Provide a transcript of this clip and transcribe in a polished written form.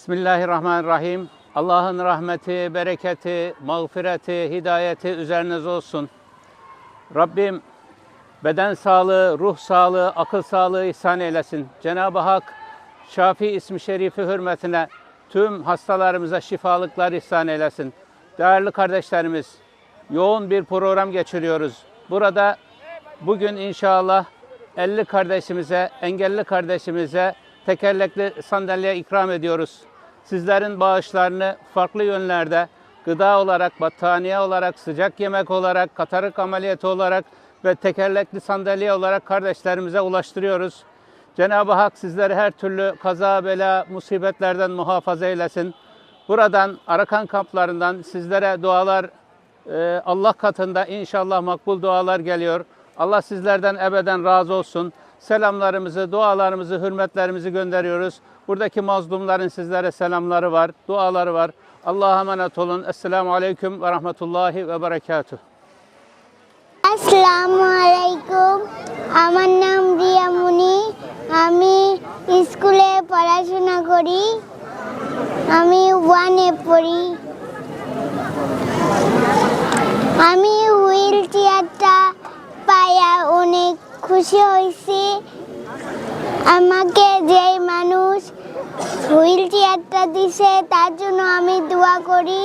Bismillahirrahmanirrahim. Allah'ın rahmeti, bereketi, mağfireti, hidayeti üzerinize olsun. Rabbim beden sağlığı, ruh sağlığı, akıl sağlığı ihsan eylesin. Cenab-ı Hak Şafi ismi şerifi hürmetine tüm hastalarımıza şifalıklar ihsan eylesin. Değerli kardeşlerimiz, yoğun bir program geçiriyoruz. Burada bugün inşallah 50 kardeşimize, engelli kardeşimize tekerlekli sandalye ikram ediyoruz. Sizlerin bağışlarını farklı yönlerde gıda olarak, battaniye olarak, sıcak yemek olarak, katarak ameliyatı olarak ve tekerlekli sandalye olarak kardeşlerimize ulaştırıyoruz. Cenab-ı Hak sizleri her türlü kaza, bela, musibetlerden muhafaza eylesin. Buradan, Arakan kamplarından sizlere dualar, Allah katında inşallah makbul dualar geliyor. Allah sizlerden ebeden razı olsun. Selamlarımızı, dualarımızı, hürmetlerimizi gönderiyoruz. Buradaki mazlumların sizlere selamları var, duaları var. Allah'a emanet olun. Esselamu Aleyküm ve Rahmetullahi ve Berekatuhu. আসসালামু আলাইকুম। আমার নাম রিয়া মুনি। আমি স্কুলে পড়াশোনা করি। আমি 1-এ পড়ি। আমি হুইল চেয়ারটা পাইয়া অনেক খুশি হয়েছি। আমাকে যেই মানুষ হুইল চেয়ারটা দিছে তার জন্য আমি দোয়া করি।